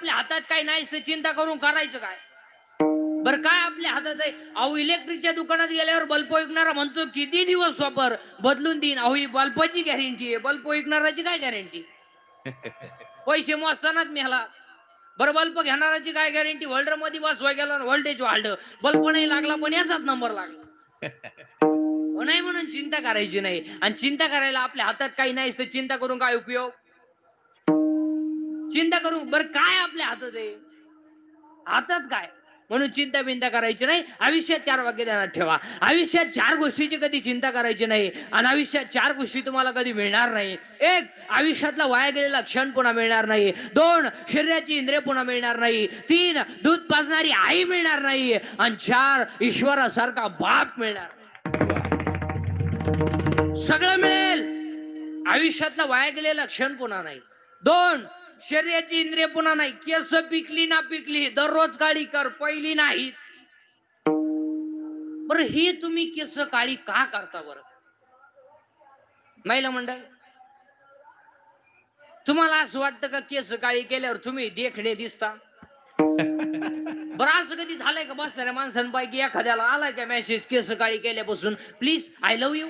आपल्या हातात काही नाही तर चिंता करून करायचं काय? बरं काय आपल्या हातात आहे? अहो इलेक्ट्रिकच्या दुकानात गेल्यावर बल्ब विकणारा म्हणतो किती दिवस वापर बदलून देईन. अहो ही बल्बाची गॅरंटी आहे, बल्ब विकणाराची काय गॅरंटी? पैसे मोजतानाच मेला. बरं बल्ब घेणाराची काय गॅरंटी? होल्डर मध्ये बसवा गेला व्होल्टेज वाढलं, बल्ब नाही लागला पण याचाच नंबर लागला. नाही म्हणून चिंता करायची नाही. आणि चिंता करायला आपल्या हातात काही नाही तर चिंता करून काय उपयोग? चिंता करून बरं काय आपल्या हातात आहे? हातात काय? म्हणून चिंता बिंता करायची नाही. आयुष्यात 4 वाक्य ध्यानात ठेवा. आयुष्यात 4 गोष्टीची कधी चिंता करायची नाही आणि आयुष्यात 4 गोष्टी तुम्हाला कधी मिळणार नाही. 1 आयुष्यातला वाया गेलेला क्षण पुन्हा मिळणार नाही. 2 शरीराची इंद्रिय पुन्हा मिळणार नाही. 3 दूध पाजणारी आई मिळणार नाही आणि 4 ईश्वरासारखा बाप मिळणार. सगळं मिळेल. आयुष्यातला वाया गेलेला क्षण पुन्हा नाही. 2 शरीराची इंद्रिय पुन्हा नाही. केस पिकली ना पिकली दररोज काळी कर, पहिली नाहीत. बरं ही तुम्ही केस काळी का करता बरं? महिला मंडळ, तुम्हाला असं वाटतं का केस काळी केल्यावर तुम्ही देखणे दिसता? बरं असं कधी झालंय का बसणाऱ्या माणसांपैकी एखाद्याला आलाय का मेसेज केस काळी केल्यापासून प्लीज आय लव्ह यू?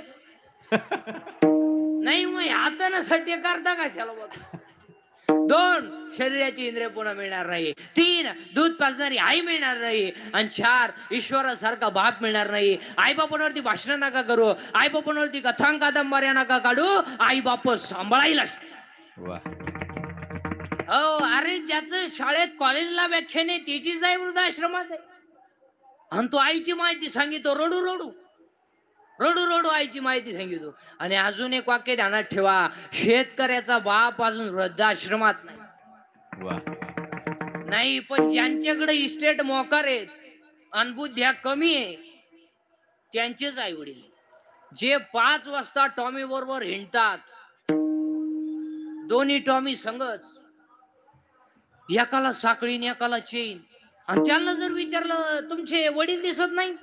नाही मग हातानासाठी करता कशाला बघ. 2 शरीराची इंद्रिय पुन्हा मिळणार नाही. 3 दूध पाजणारी आई मिळणार नाही आणि 4 ईश्वरासारखा बाप मिळणार नाही. आई बापांवरती भाषण नका करू, आई बापांवरती कथांग कादंबऱ्या नका काढू, आई बाप सांभाळायला. हो अरे ज्याचं शाळेत कॉलेजला व्याख्यान आहे त्याची जाई वृद्धाश्रमात आहे आणि तो आईची माहिती सांगितो रडू रडू रडू रडू आईची माहिती सांगितो. आणि अजून एक वाक्य ध्यानात ठेवा, शेतकऱ्याचा बाप अजून वृद्धाश्रमात नाही. पण ज्यांच्याकडे इस्टेट मोकार आहेत अनबुद्ध्या कमी आहे त्यांचेच आई वडील जे 5 वाजता टॉमी बरोबर हिंडतात, दोन्ही टॉमी संगच, एकाला साखळी आणि एकाला चेन. आणि त्यांना जर विचारलं तुमचे वडील दिसत नाही,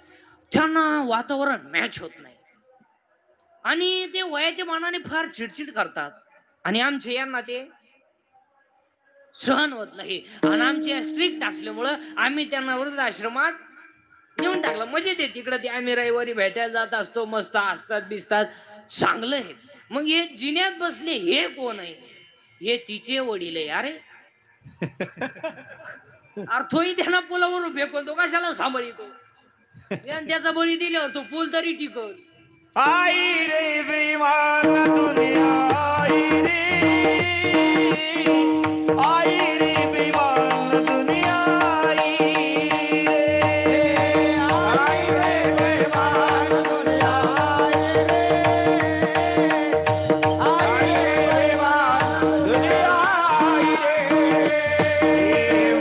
त्यांना वातावरण मॅच होत नाही आणि ते वयाच्या मानाने फार चिडचिड करतात आणि आमचे यांना ते सहन होत नाही. आणि आमचे स्ट्रिक्ट असल्यामुळं आम्ही त्यांना वृद्धाश्रमात नेऊन टाकलं. मजेत आहे तिकडे, ते आम्ही रविवारी भेटायला जात असतो, मस्त असतात बिसतात, चांगलं आहे. मग हे जिन्यात बसले हे कोण आहे? हे तिचे वडील आहे. अरे अर्थोही त्यांना पुलावरून फेकून तो कशाला सांभाळतो? त्याचा बळी दिल्यावर तो पूल तरी टिकल. आई रे बेईमान दुनिया, आई रे, आई रे बेईमान दुनिया, आई रे बेईमान दुनिया, आई रे बेईमान दुनिया,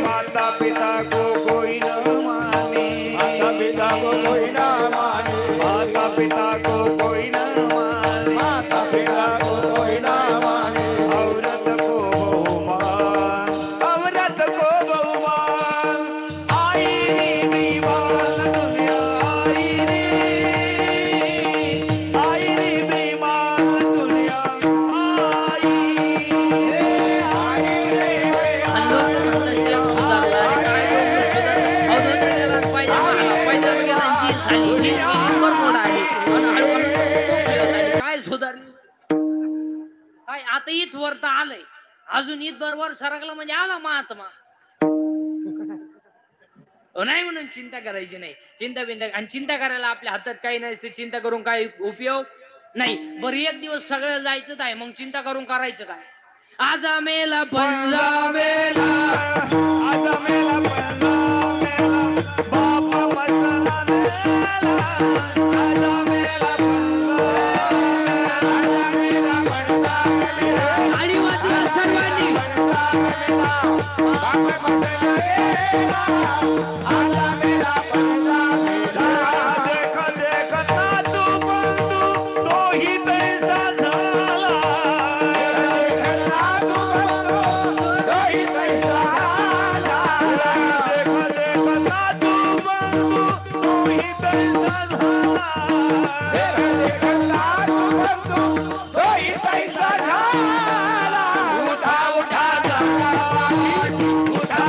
माता पिता को कोई न माने, माता पिता को कोई न माने, माता पिता को कोई न माने, माता पिता को कोई न माने, औरत को बहुमान, औरत को बहुमान, आई रे बेईमान दुनिया, आई रे बेईमान दुनिया, आई रे काय सुधारली काय? आता इथवर तर आलंय, अजून ईद बरोबर सरकलं म्हणजे आला महात्मा. नाही म्हणून चिंता करायची नाही. चिंता बिंता आणि चिंता करायला आपल्या हातात काही नाही, चिंता करून काही उपयोग नाही. बरं एक दिवस सगळं जायचं आहे, मग चिंता करून करायचं काय? आज मेला पंजा मेला, आज मेला पंजा मेला, बाबा मसाला मेला, आज मेला पंजा, आज मेला पंजा मेला, आणि वाचवा सर्वांनी बाबा मसाला मेला, आज मेला पंजा मेला, देख देख नातू बंधू तोही पैसा झाला, देख नातू बंधू तोही पैसा झाला, देख देख नातू बंधू तोही पैसा झाला, देख देख नातू बंधू तोही पैसा झाला. उठा उठा गंगावाली, उठा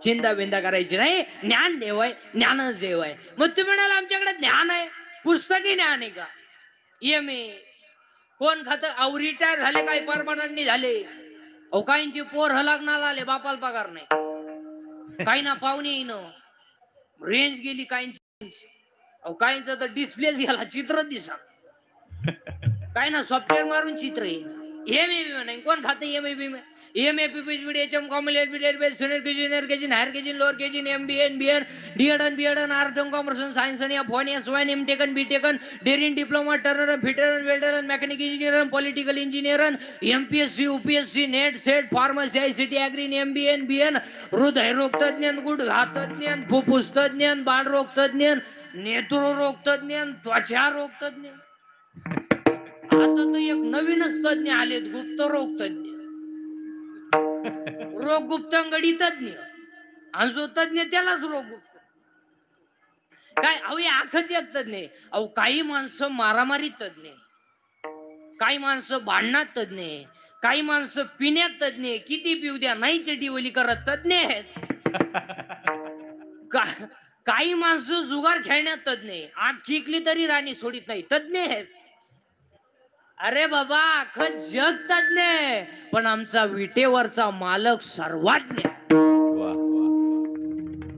चिंता बिंदा करायची नाही. ज्ञान देव आहे, ज्ञानच देव आहे. मग तुम्ही म्हणाल आमच्याकडे ज्ञान आहे, पुस्तकी ज्ञान आहे का? MA कोण खात? अहो रिटायर झाले, काही परमनंटनी झाले. अहो काहींची पोर लग्नाला आले, बापाला पगार नाही. काही ना पाहुणे येईन, रेंज गेली काहींची. अहो काहींच तर डिस्प्लेच गेला, चित्र दिसा. काय ना सॉफ्टवेअर मारून चित्र येईल. MA नाही कोण खात? MA PPHM कॉम्युलेट बिलेट senior KG, junior KG, higher KG, lower KG, MBA, BEd, DEd, art and commerce, science आणि फोन SY, MTech, BTech, डेअरिंग diploma, turner, fitter, welder, mechanical engineer, political engineer, MPSC, UPSC, NET, SET, pharmacy, ICT, agri, MBA, BN, हृदयरोग तज्ञ, गुडघा तज्ञ, फुफ्फुस तज्ञ, बाळरोग तज्ञ, नेत्ररोग तज्ञ, त्वचा रोग तज्ञ. आता तर एक नवीनच तज्ञ आलेत, गुप्तरोग तज्ञ, रोग गुप्तंगडी तज्ञ. आणि जो तज्ञ त्यालाच रोग गुप्त. काय अहो आखच एक तज्ञ. अहो काही माणसं मारामारी तज्ञ, काही माणसं भांडणात तज्ञ, काही माणसं पिण्यात तज्ञ, किती पिऊ द्या नाही चटीवली करत तज्ञ आहेत. काही माणसं जुगार खेळण्यात तज्ञ, आग खिकली तरी राणी सोडित नाही तज्ञ आहेत. अरे बाबा अख्खं जग तज्ञ, पण आमचा विटेवरचा मालक सर्वज्ञ.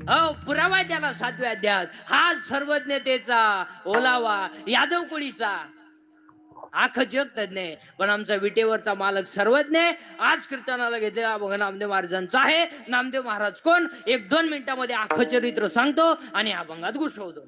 हो पुरावा त्याला 7व्या अध्यायात. हा सर्वज्ञतेचा ओलावा यादव कुळीचा. अख्खं जग तज्ञ, पण आमचा विटेवरचा मालक सर्वज्ञ. आज कीर्तनाला घेतलेला अभंग नामदेव महाराजांचा आहे. नामदेव महाराज कोण? 1-2 मिनिटांमध्ये अख्खं चरित्र सांगतो आणि अभंगात घुसवतो.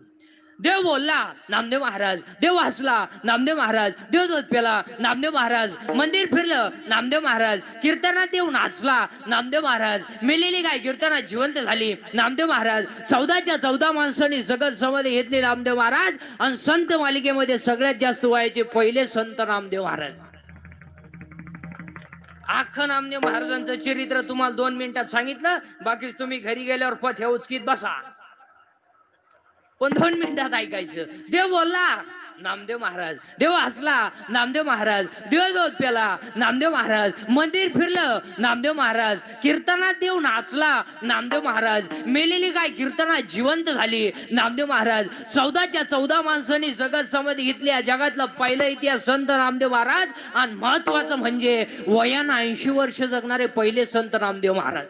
देव बोलला, नामदेव महाराज. देव हसला, नामदेव महाराज. देव दूध प्याला, नामदेव महाराज. मंदिर फिरलं, नामदेव महाराज. कीर्तनात देव नाचला, नामदेव महाराज. मेलेली गाय कीर्तनात जिवंत झाली, नामदेव महाराज. 14च्या 14 माणसांनी जगत समाधी घेतली, नामदेव महाराज. आणि संत मालिकेमध्ये सगळ्यात जास्त वयाचे पहिले संत नामदेव महाराज. अख्खं नामदेव महाराजांचं चरित्र तुम्हाला 2 मिनिटात सांगितलं. बाकी तुम्ही घरी गेल्यावर पथ्या उचकीत बसा, पण 2 मिनिटात ऐकायचं. देव बोलला, नामदेव महाराज. देव हसला, नामदेव महाराज. देव दूध प्याला, नामदेव महाराज. मंदिर फिरलं, नामदेव महाराज. कीर्तनात देव नाचला, नामदेव महाराज. मेलेली गाय कीर्तनात जिवंत झाली, नामदेव महाराज. 14च्या 14 माणसांनी जगत समाधी घेतली. या जगातला पहिला इतिहास संत नामदेव महाराज. आणि महत्वाचं म्हणजे वयानं 80 वर्ष जगणारे पहिले संत नामदेव महाराज.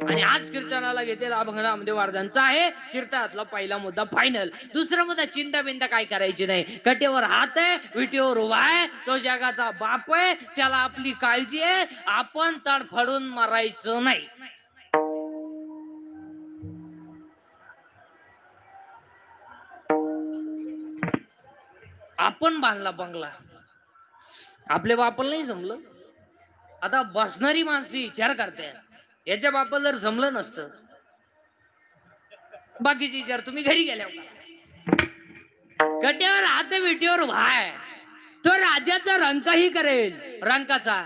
आणि आज कीर्तनाला घेतलेला अभंग नामदेव महाराजांचा आहे. कीर्तनातला पहिला मुद्दा फायनल. दुसरा मुद्दा चिंता बिंता काय करायची नाही. कटेवर हात आहे, विटेवर उभा आहे, तो जगाचा बाप आहे, त्याला आपली काळजी आहे. आपण तडफडून मारायचं नाही. आपण बांधला बंगला, आपल्या बापाला नाही जमलं. आता बसणारी माणसं विचार करते, याच्या बापाला जर जमलं नसतं, बाकीचे विचार तुम्ही घरी गेल्यावर. कट्यावर हात विटेवर भाय, तो राजाचा रंकाही करेल, रंकाचा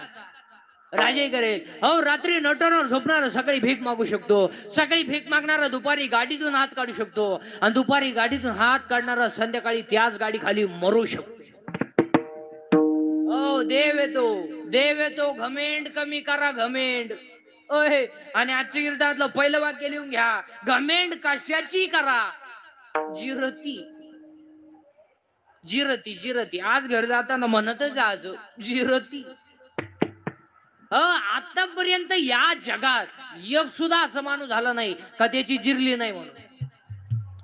राजाही करेल. हो रात्री नटवणार झोपणार, सकाळी भीक मागू शकतो. सकाळी भीक मागणारा दुपारी गाडीतून हात काढू शकतो, आणि दुपारी गाडीतून हात काढणारा संध्याकाळी त्याच गाडी खाली मरू शकतो. हो देव येतो, देव येतो. घमेंड कमी करा, घमेंड. ओहे, आणि आजच्या कीर्तनातलं पहिलं वाक्य लिहून घ्या. घमेंड कशाची करा? जिरती, जिरती, जिरती. आज घर जाताना म्हणतच आज जिरती. आतापर्यंत या जगात एक सुद्धा असं माणूस झाला नाही का त्याची जिरली नाही म्हणून.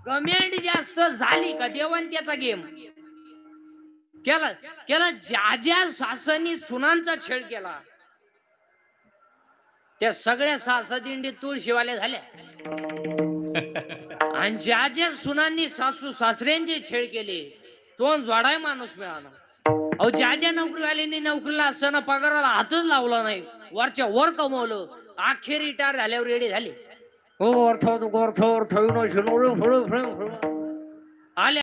घमेंड जास्त झाली का देवान त्याचा गेम केला. केला ज्या ज्या सासांनी सुनांचा छेड केला, त्या सगळ्या सासा दिंडी तुळशीवाल्या झाल्या. आणि ज्या ज्या सुनांनी सासू सासऱ्यांचे छेड केले, तो जोडाय माणूस मिळाला. अहो ज्या ज्या नोकरीवाल्यांनी नोकरीला असताना पगाराला हातच लावला नाही, वरच्या वर कमवलं, अखेर रिटायर झाल्यावर रेडी झाले. हो अर्थ आले